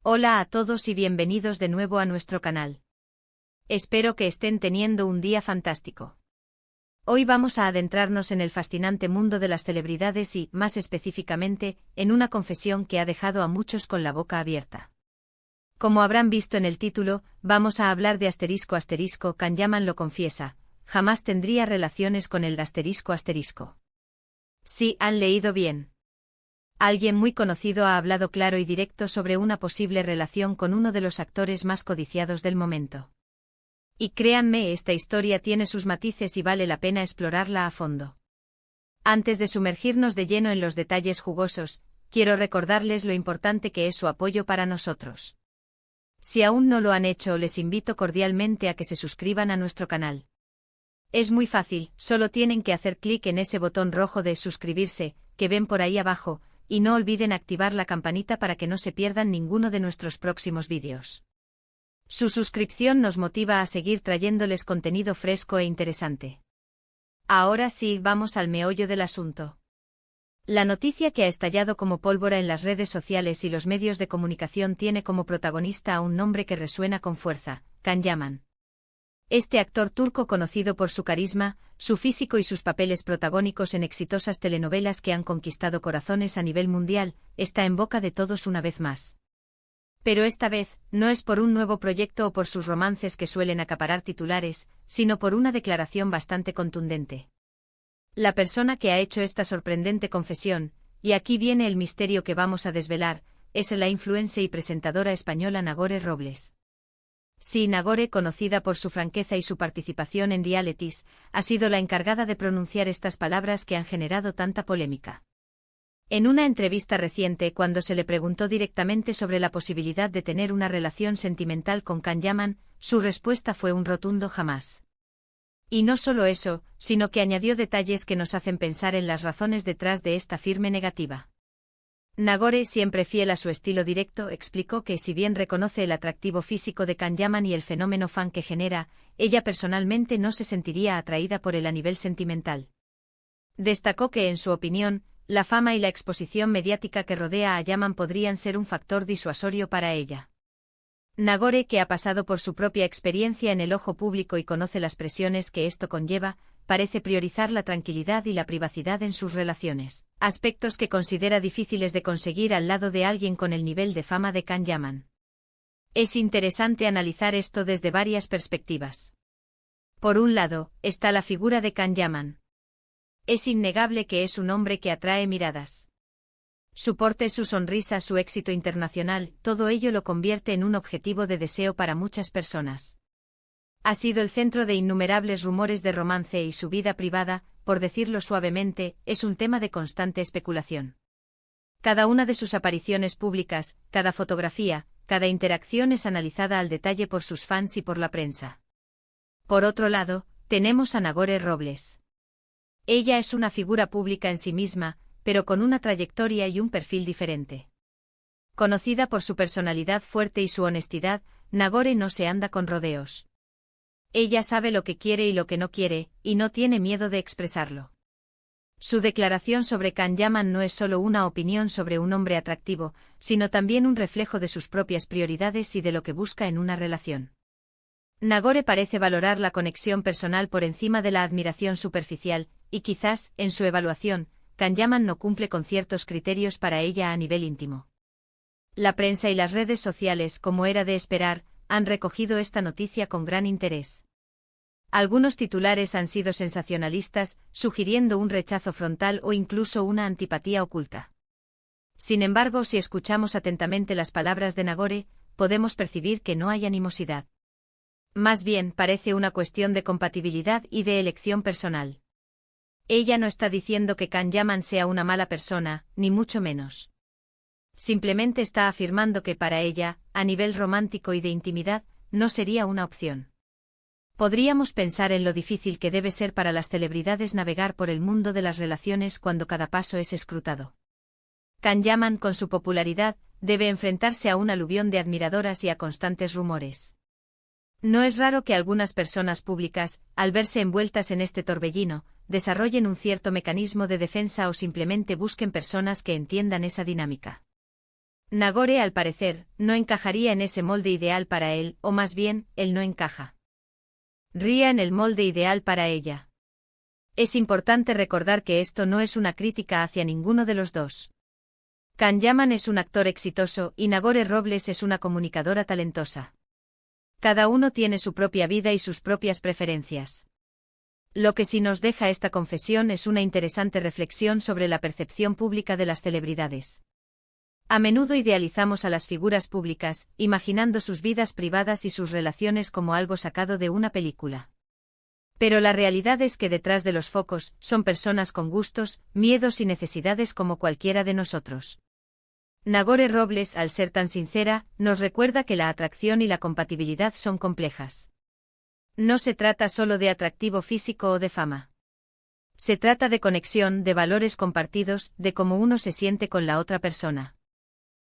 Hola a todos y bienvenidos de nuevo a nuestro canal. Espero que estén teniendo un día fantástico. Hoy vamos a adentrarnos en el fascinante mundo de las celebridades y, más específicamente, en una confesión que ha dejado a muchos con la boca abierta. Como habrán visto en el título, vamos a hablar de ***, Can Yaman lo confiesa, jamás tendría relaciones con el ***. Sí, han leído bien. Alguien muy conocido ha hablado claro y directo sobre una posible relación con uno de los actores más codiciados del momento. Y créanme, esta historia tiene sus matices y vale la pena explorarla a fondo. Antes de sumergirnos de lleno en los detalles jugosos, quiero recordarles lo importante que es su apoyo para nosotros. Si aún no lo han hecho, les invito cordialmente a que se suscriban a nuestro canal. Es muy fácil, solo tienen que hacer clic en ese botón rojo de suscribirse, que ven por ahí abajo, y no olviden activar la campanita para que no se pierdan ninguno de nuestros próximos vídeos. Su suscripción nos motiva a seguir trayéndoles contenido fresco e interesante. Ahora sí, vamos al meollo del asunto. La noticia que ha estallado como pólvora en las redes sociales y los medios de comunicación tiene como protagonista a un nombre que resuena con fuerza: Can Yaman. Este actor turco, conocido por su carisma, su físico y sus papeles protagónicos en exitosas telenovelas que han conquistado corazones a nivel mundial, está en boca de todos una vez más. Pero esta vez, no es por un nuevo proyecto o por sus romances que suelen acaparar titulares, sino por una declaración bastante contundente. La persona que ha hecho esta sorprendente confesión, y aquí viene el misterio que vamos a desvelar, es la influencer y presentadora española Nagore Robles. Sí, Nagore, conocida por su franqueza y su participación en realities, ha sido la encargada de pronunciar estas palabras que han generado tanta polémica. En una entrevista reciente, cuando se le preguntó directamente sobre la posibilidad de tener una relación sentimental con Can Yaman, su respuesta fue un rotundo jamás. Y no solo eso, sino que añadió detalles que nos hacen pensar en las razones detrás de esta firme negativa. Nagore, siempre fiel a su estilo directo, explicó que si bien reconoce el atractivo físico de Can Yaman y el fenómeno fan que genera, ella personalmente no se sentiría atraída por él a nivel sentimental. Destacó que, en su opinión, la fama y la exposición mediática que rodea a Yaman podrían ser un factor disuasorio para ella. Nagore, que ha pasado por su propia experiencia en el ojo público y conoce las presiones que esto conlleva, parece priorizar la tranquilidad y la privacidad en sus relaciones, aspectos que considera difíciles de conseguir al lado de alguien con el nivel de fama de Can Yaman. Es interesante analizar esto desde varias perspectivas. Por un lado, está la figura de Can Yaman. Es innegable que es un hombre que atrae miradas. Su porte, su sonrisa, su éxito internacional, todo ello lo convierte en un objetivo de deseo para muchas personas. Ha sido el centro de innumerables rumores de romance y su vida privada, por decirlo suavemente, es un tema de constante especulación. Cada una de sus apariciones públicas, cada fotografía, cada interacción es analizada al detalle por sus fans y por la prensa. Por otro lado, tenemos a Nagore Robles. Ella es una figura pública en sí misma, pero con una trayectoria y un perfil diferente. Conocida por su personalidad fuerte y su honestidad, Nagore no se anda con rodeos. Ella sabe lo que quiere y lo que no quiere, y no tiene miedo de expresarlo. Su declaración sobre Can Yaman no es solo una opinión sobre un hombre atractivo, sino también un reflejo de sus propias prioridades y de lo que busca en una relación. Nagore parece valorar la conexión personal por encima de la admiración superficial, y quizás, en su evaluación, Can Yaman no cumple con ciertos criterios para ella a nivel íntimo. La prensa y las redes sociales, como era de esperar, han recogido esta noticia con gran interés. Algunos titulares han sido sensacionalistas, sugiriendo un rechazo frontal o incluso una antipatía oculta. Sin embargo, si escuchamos atentamente las palabras de Nagore, podemos percibir que no hay animosidad. Más bien, parece una cuestión de compatibilidad y de elección personal. Ella no está diciendo que Can Yaman sea una mala persona, ni mucho menos. Simplemente está afirmando que para ella, a nivel romántico y de intimidad, no sería una opción. Podríamos pensar en lo difícil que debe ser para las celebridades navegar por el mundo de las relaciones cuando cada paso es escrutado. Can Yaman, con su popularidad, debe enfrentarse a un aluvión de admiradoras y a constantes rumores. No es raro que algunas personas públicas, al verse envueltas en este torbellino, desarrollen un cierto mecanismo de defensa o simplemente busquen personas que entiendan esa dinámica. Nagore, al parecer, no encajaría en ese molde ideal para él, o más bien, él no encaja. Ría en el molde ideal para ella. Es importante recordar que esto no es una crítica hacia ninguno de los dos. Can Yaman es un actor exitoso y Nagore Robles es una comunicadora talentosa. Cada uno tiene su propia vida y sus propias preferencias. Lo que sí nos deja esta confesión es una interesante reflexión sobre la percepción pública de las celebridades. A menudo idealizamos a las figuras públicas, imaginando sus vidas privadas y sus relaciones como algo sacado de una película. Pero la realidad es que detrás de los focos, son personas con gustos, miedos y necesidades como cualquiera de nosotros. Nagore Robles, al ser tan sincera, nos recuerda que la atracción y la compatibilidad son complejas. No se trata solo de atractivo físico o de fama. Se trata de conexión, de valores compartidos, de cómo uno se siente con la otra persona.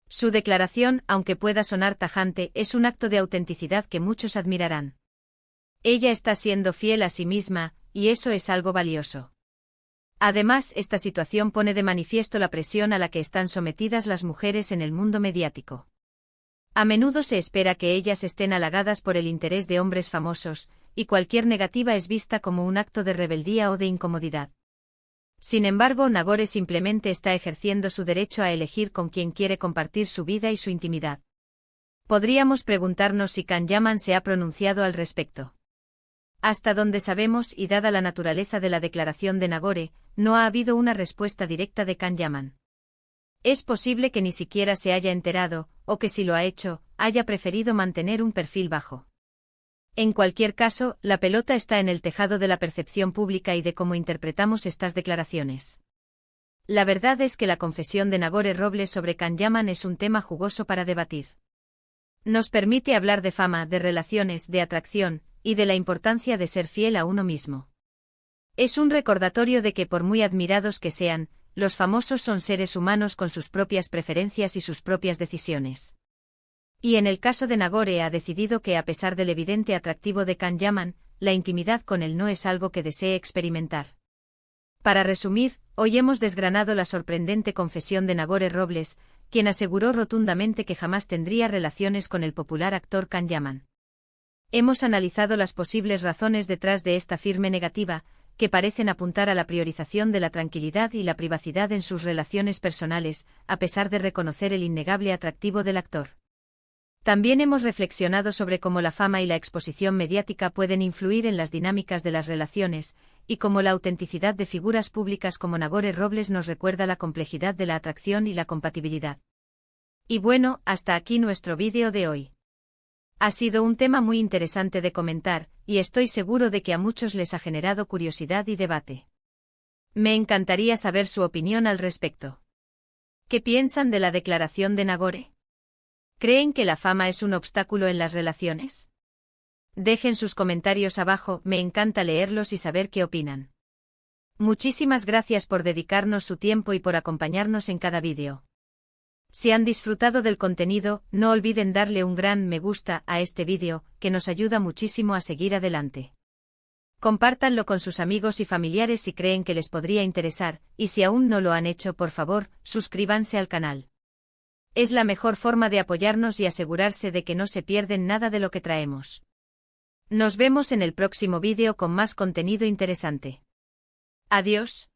Su declaración, aunque pueda sonar tajante, es un acto de autenticidad que muchos admirarán. Ella está siendo fiel a sí misma, y eso es algo valioso. Además, esta situación pone de manifiesto la presión a la que están sometidas las mujeres en el mundo mediático. A menudo se espera que ellas estén halagadas por el interés de hombres famosos, y cualquier negativa es vista como un acto de rebeldía o de incomodidad. Sin embargo, Nagore simplemente está ejerciendo su derecho a elegir con quién quiere compartir su vida y su intimidad. Podríamos preguntarnos si Can Yaman se ha pronunciado al respecto. Hasta donde sabemos y dada la naturaleza de la declaración de Nagore, no ha habido una respuesta directa de Can Yaman. Es posible que ni siquiera se haya enterado, o que si lo ha hecho, haya preferido mantener un perfil bajo. En cualquier caso, la pelota está en el tejado de la percepción pública y de cómo interpretamos estas declaraciones. La verdad es que la confesión de Nagore Robles sobre Can Yaman es un tema jugoso para debatir. Nos permite hablar de fama, de relaciones, de atracción, y de la importancia de ser fiel a uno mismo. Es un recordatorio de que por muy admirados que sean, los famosos son seres humanos con sus propias preferencias y sus propias decisiones. Y en el caso de Nagore ha decidido que a pesar del evidente atractivo de Can Yaman, la intimidad con él no es algo que desee experimentar. Para resumir, hoy hemos desgranado la sorprendente confesión de Nagore Robles, quien aseguró rotundamente que jamás tendría relaciones con el popular actor Can Yaman. Hemos analizado las posibles razones detrás de esta firme negativa, que parecen apuntar a la priorización de la tranquilidad y la privacidad en sus relaciones personales, a pesar de reconocer el innegable atractivo del actor. También hemos reflexionado sobre cómo la fama y la exposición mediática pueden influir en las dinámicas de las relaciones, y cómo la autenticidad de figuras públicas como Nagore Robles nos recuerda la complejidad de la atracción y la compatibilidad. Y bueno, hasta aquí nuestro vídeo de hoy. Ha sido un tema muy interesante de comentar, y estoy seguro de que a muchos les ha generado curiosidad y debate. Me encantaría saber su opinión al respecto. ¿Qué piensan de la declaración de Nagore? ¿Creen que la fama es un obstáculo en las relaciones? Dejen sus comentarios abajo, me encanta leerlos y saber qué opinan. Muchísimas gracias por dedicarnos su tiempo y por acompañarnos en cada vídeo. Si han disfrutado del contenido, no olviden darle un gran me gusta a este vídeo, que nos ayuda muchísimo a seguir adelante. Compártanlo con sus amigos y familiares si creen que les podría interesar, y si aún no lo han hecho, por favor, suscríbanse al canal. Es la mejor forma de apoyarnos y asegurarse de que no se pierden nada de lo que traemos. Nos vemos en el próximo vídeo con más contenido interesante. Adiós.